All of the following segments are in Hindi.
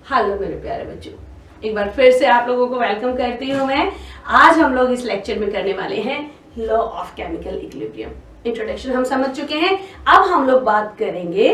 हेलो मेरे प्यारे बच्चों, एक बार फिर से आप लोगों को वेलकम करती हूँ मैं। आज हम लोग इस लेक्चर में करने वाले हैं law of chemical equilibrium. Introduction हम समझ चुके हैं। अब हम लोग बात करेंगे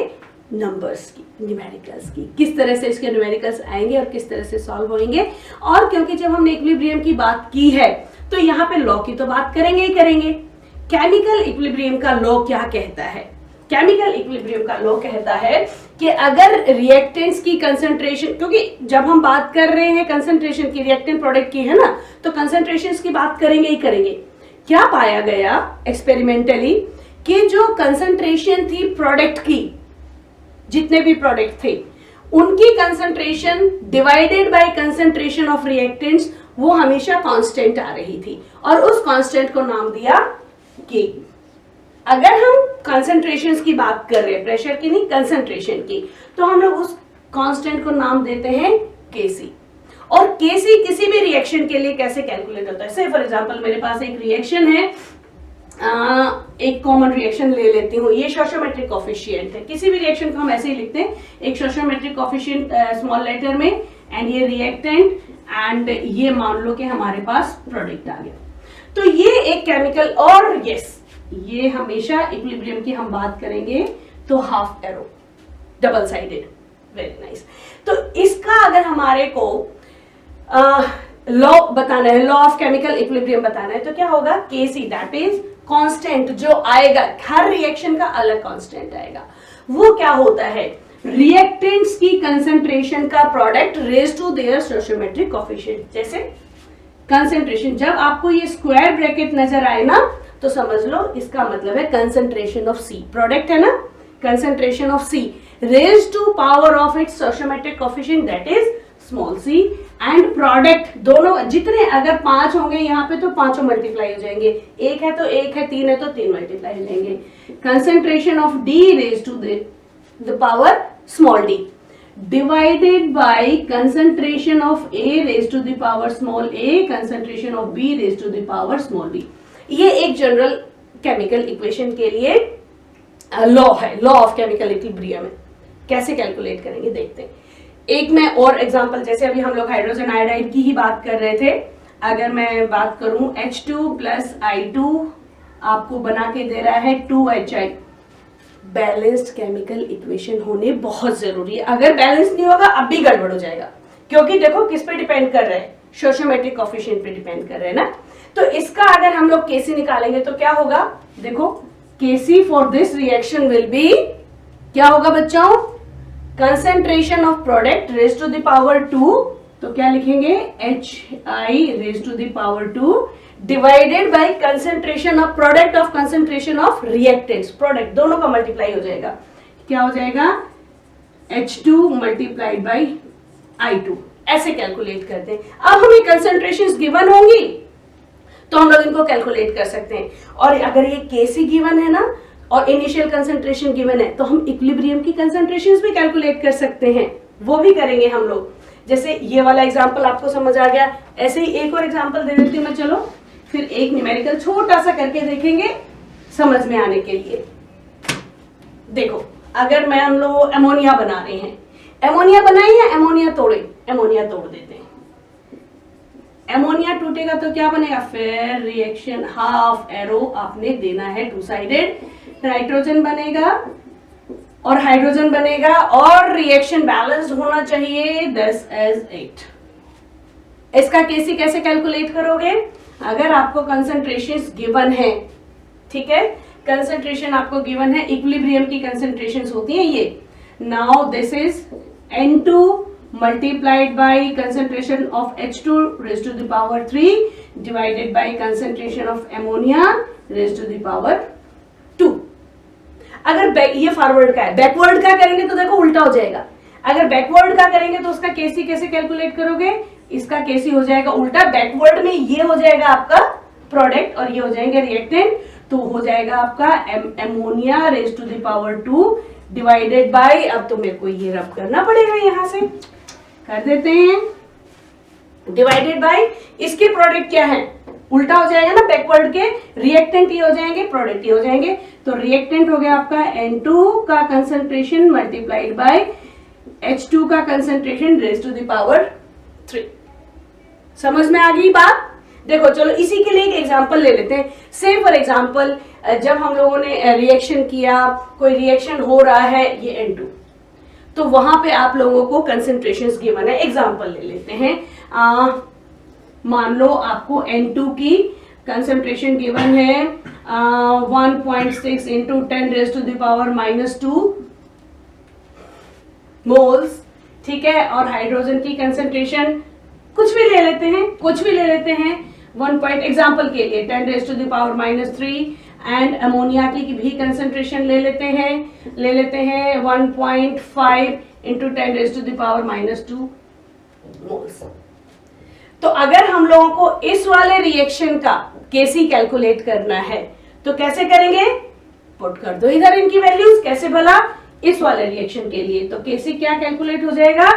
नंबर्स की, न्यूमेरिकल्स की, किस तरह से इसके न्यूमेरिकल्स आएंगे और किस तरह से सॉल्व होंगे। और क्योंकि जब हमने इक्विलिब्रियम की बात की है तो यहाँ पे लॉ की तो बात करेंगे ही करेंगे। केमिकल इक्विलिब्रियम का लॉ क्या कहता है? केमिकल इक्विलिब्रियम का लॉ कहता है कि अगर रिएक्टेंट्स की कंसंट्रेशन, क्योंकि जब हम बात कर रहे हैं कंसंट्रेशन की, रिएक्टेंट प्रोडक्ट की है ना, तो कंसंट्रेशंस की बात करेंगे ही करेंगे। क्या पाया गया एक्सपेरिमेंटली कि जो कंसंट्रेशन थी प्रोडक्ट की, जितने भी प्रोडक्ट थे उनकी concentration divided by concentration of reactants वो हमेशा कांस्टेंट आ रही थी और उस कांस्टेंट को नाम दिया के। अगर हम कंसंट्रेशंस की बात कर रहे हैं, प्रेशर की नहीं, कंसंट्रेशन की, तो हम लोग उस कांस्टेंट को नाम देते हैं केसी। और केसी किसी भी रिएक्शन के लिए कैसे कैलकुलेट होता है? से फॉर एग्जांपल मेरे पास एक रिएक्शन है, एक कॉमन रिएक्शन ले लेती हूँ, ये स्टोइचोमेट्रिक कोफिशिएंट है। किसी भी रिएक्शन को हम ऐसे ही लिखते हैं, एक स्टोइचोमेट्रिक कोफिशिएंट स्मॉल लेटर में, एंड ये रिएक्टेंट, एंड ये मान लो कि हमारे पास प्रोडक्ट आ गया। तो ये एक केमिकल, और यस ये हमेशा इक्विलिब्रियम की हम बात करेंगे तो half arrow, double sided, very nice. तो इसका अगर हमारे को लॉ बताना है, लॉ ऑफ केमिकल इक्विलिब्रियम बताना है, तो क्या होगा? केसी, दैट इज कांस्टेंट जो आएगा, हर रिएक्शन का अलग कांस्टेंट आएगा। वो क्या होता है? रिएक्टेंट्स की कंसंट्रेशन का product raise to their stoichiometric coefficient. जैसे कंसंट्रेशन, जब आपको ये स्क्वायर ब्रैकेट नजर आए ना, तो समझ लो इसका मतलब है कंसंट्रेशन ऑफ सी, प्रोडक्ट है ना, concentration of C raise to power of its stoichiometric coefficient, that is small C, and product दोनों जितने, अगर 5 होंगे यहाँ पे तो पांचों मल्टीप्लाई हो जाएंगे, एक है तो एक है, 3 है तो 3 मल्टीप्लाई हो जाएंगे। Concentration of D raise to the power small D divided by concentration of A raised to the power small a, concentration of B raised to the power small b। ये एक जनरल केमिकल इक्वेशन के लिए लॉ है, लॉ ऑफ केमिकल इक्विलिब्रियम है। कैसे कैलकुलेट करेंगे देखते हैं। एक मैं और एग्जांपल, जैसे अभी हम लोग हाइड्रोजन आयोडाइड की ही बात कर रहे थे, अगर मैं बात करूं H2 प्लस I2 आपको बना के दे रहा है 2HI। बैलेंस्ड केमिकल इक्वेशन होने बहुत जरूरी है। अगर बैलेंस नहीं होगा अब भी गड़बड़ हो जाएगा, क्योंकि देखो किस पे डिपेंड कर रहा है, स्टोइचोमेट्रिक कोफिशिएंट पे डिपेंड कर रहे हैं ना। तो इसका अगर हम लोग केसी निकालेंगे तो क्या होगा? देखो K C for this reaction will be, क्या होगा बच्चों? Concentration of product raise to the power 2, तो क्या लिखेंगे? HI raise to the power 2 divided by concentration of product of concentration of reactants, product दोनों का मल्टीप्लाई हो जाएगा। क्या हो जाएगा? H2 multiplied by I2। ऐसे कैलकुलेट करते हैं। अब हमें कंसंट्रेशंस गिवन होंगी तो हम लोग इनको कैलकुलेट कर सकते हैं। और अगर ये केसी गिवन है ना और इनिशियल कंसंट्रेशन गिवन है, तो हम इक्विलिब्रियम की कंसंट्रेशंस भी कैलकुलेट कर सकते हैं, वो भी करेंगे हम लोग। जैसे ये वाला एग्जांपल आपको समझ आ गया, ऐसे ही एक और एग्जांपल दे देती हूँ मैं। चलो फिर एक न्यूमेरिकल छोटा सा करके देखेंगे समझ में आने के लिए। देखो अगर मैं हम लोग अमोनिया बना रहे हैं, अमोनिया बनाए या अमोनिया तोड़े? अमोनिया तोड़ देते हैं। अमोनिया टूटेगा तो क्या बनेगा? फिर रिएक्शन हाफ एरो आपने देना है, 2 साइडेड। नाइट्रोजन बनेगा और हाइड्रोजन बनेगा और रिएक्शन बैलेंस्ड होना चाहिए 10:8। इसका केसी कैसे कैलकुलेट करोगे? अगर आपको कंसंट्रेशंस गिवन है, ठीक है, कंसंट्रेशन आपको गिवन है, इक्विलिब्रियम की कंसंट्रेशंस होती हैं ये। Now this is N2 multiplied by concentration of H2 raised to the power 3 divided by concentration of ammonia raised to the power 2। अगर ये फॉरवर्ड का है, बैकवर्ड का करेंगे तो देखो उल्टा हो जाएगा। अगर बैकवर्ड का करेंगे तो उसका केसी कैसे कैलकुलेट करोगे? इसका केसी हो जाएगा उल्टा, बैकवर्ड में ये हो जाएगा आपका प्रोडक्ट और ये हो जाएंगे रिएक्टेंट, तो हो जाएगा आपका ammonia raise to the power 2 divided by, अब तो मेरे को ये रब करना पड़ेगा, यहां से कर देते हैं, डिवाइडेड बाय इसके प्रोडक्ट क्या है? उल्टा हो जाएगा ना, बैकवर्ड के रिएक्टेंट ये हो जाएंगे, प्रोडक्ट ये हो जाएंगे। तो रिएक्टेंट हो गया आपका N2 का कंसंट्रेशन मल्टीप्लाइड बाय H2 का concentration raise to the power 3। समझ में आ गई बात? देखो चलो इसी के लिए एक एग्जांपल ले लेते हैं। से फॉर एग्जांपल जब हम लोगों ने रिएक्शन किया, कोई रिएक्शन हो रहा है, ये N2, तो वहां पे आप लोगों को कंसेंट्रेशंस गिवन है। एग्जांपल ले लेते हैं, मान लो आपको N2 की कंसेंट्रेशन गिवन है 1.6 into 10 raise to the power -2 moles, ठीक है। और हाइड्रोजन की कंसेंट्रेशन कुछ भी ले लेते हैं 1 एग्जाम्पल के लिए 10 raise to the power -3, and ammonia की भी कंसेंट्रेशन ले लेते हैं 1.5 into 10 raise to the power -2 moles. तो अगर हम लोगों को इस वाले रिएक्शन का केसी कैलकुलेट करना है तो कैसे करेंगे? पुट कर दो इधर इनकी वैल्यूज। कैसे भला? इस वाले रिएक्शन के लिए तो केसी क्या कैलकुलेट हो जाएगा?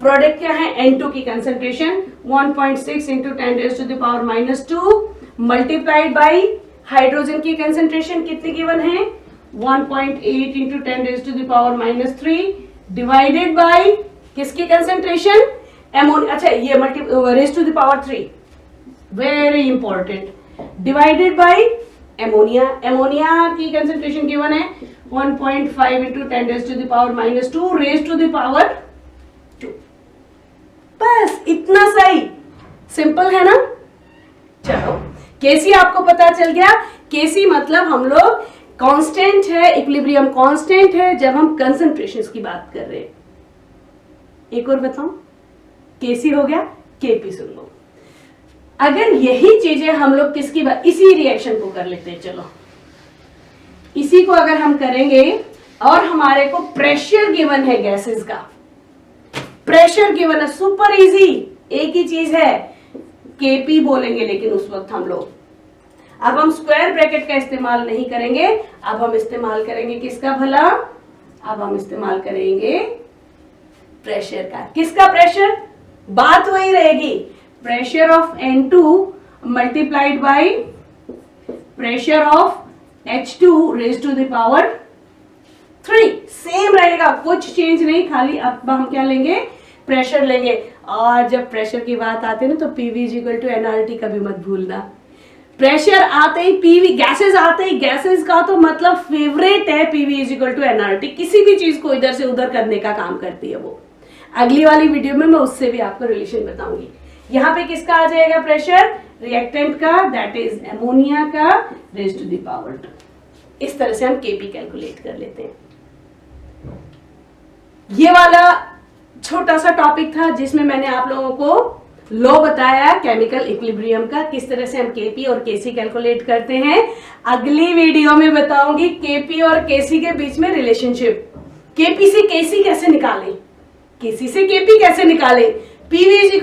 प्रोडक्ट क्या है? N2 की concentration 1.6 into 10 raise to the power -2 multiplied by hydrogen की कंसेंट्रेशन कितनी गिवन है? 1.8 into 10 raise to the power -3 divided by किसकी कंसेंट्रेशन? एमोनिया। अच्छा ये raise to the power 3, very important, divided by ammonia की कंसेंट्रेशन गिवन है 1.5 into 10 raise to the power -2 raise to the power 2। बस इतना सही, सिंपल है ना? चलो केसी आपको पता चल गया। केसी मतलब हम लोग कांस्टेंट है, इक्विलिब्रियम कांस्टेंट है जब हम कंसंट्रेशंस की बात कर रहे हैं। एक और बताऊं, केसी हो गया, केपी सुन लो। अगर यही चीजें हम लोग किसकी बात, इसी रिएक्शन को कर लेते हैं। चलो इसी को अगर हम करेंगे और हमारे को प्रेशर गिवन है गैसेस का, प्रेशर गिवन है, सुपर इजी, एक ही चीज है, केपी बोलेंगे। लेकिन उस वक्त हम लोग, अब हम स्क्वायर ब्रैकेट का इस्तेमाल नहीं करेंगे, अब हम इस्तेमाल करेंगे किसका भला? अब हम इस्तेमाल करेंगे प्रेशर का। किसका प्रेशर? बात वही रहेगी, pressure of N2 multiplied by pressure of H2 raise to the power 3। Same रहेगा, कुछ चेंज नहीं, खाली अब हम क्या लेंगे? प्रेशर लेंगे। और जब प्रेशर की बात आती है ना तो PV = nRT कभी मत भूलना। प्रेशर आते ही PV, गैसेस आते ही, गैसेस का तो मतलब फेवरेट है PV = nRT, किसी भी चीज को इधर से उधर करने का काम करती है वो। अगली वाली वीडियो में मैं उससे भी आपको रिलेशन बताऊंगी। यहाँ पे किसका आ जाएगा प्रेशर? रिएक्टेंट का, दैट इज एमोनिया का रेज टू द पावर 2। इस तरह से हम केपी कैलकुलेट कर लेते हैं। ये वाला छोटा सा टॉपिक था जिसमें मैंने आप लोगों को लॉ बताया केमिकल इक्विलिब्रियम का, किस तरह से हम केपी और केसी कैलकुलेट करते हैं। अगली वीडियो में बताऊंगी केपी और केसी के बीच में रिलेशनशिप, केपी से केसी कैसे निकालें, केसी से केपी कैसे निकालें, PV =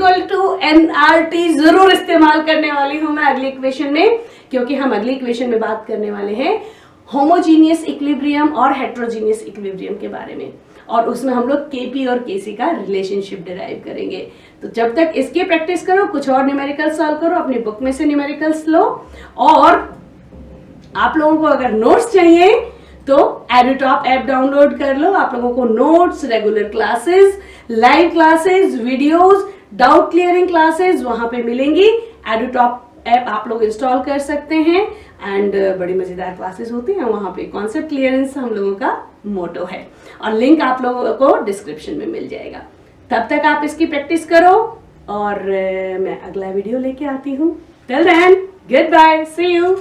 nRT जरूर इस्तेमाल करने वाली हूं मैं अगली इक्वेशन में, क्योंकि हम अगली इक्वेशन में बात करने वाले हैं होमोजीनियस इक्विलिब्रियम और हेट्रोजीनियस इक्विलिब्रियम के बारे में, और उसमें हम लोग केपी और केसी का रिलेशनशिप डिराइव करेंगे। तो जब तक इसकी प्रैक्टिस करो, कुछ और न्यूमेरिकल सॉल्व करो, अपनी बुक में से न्यूमेरिकल्स लो, और आप लोगों को अगर नोट्स चाहिए तो एडुटॉप ऐप डाउनलोड कर लो। आप लोगों को notes, regular classes, live classes, videos, doubt clearing classes वहां पे मिलेंगी। एडुटॉप ऐप आप लोग इंस्टॉल कर सकते हैं, एंड बड़ी मजेदार क्लासेस होती हैं वहां पे। कॉन्सेप्ट क्लियरेंस हम लोगों का मोटो है, और लिंक आप लोगों को डिस्क्रिप्शन में मिल जाएगा। तब तक आप इसकी प्रैक्टिस करो, और मैं अगला वीडियो लेके आती हूँ। Till then, good bye, see you.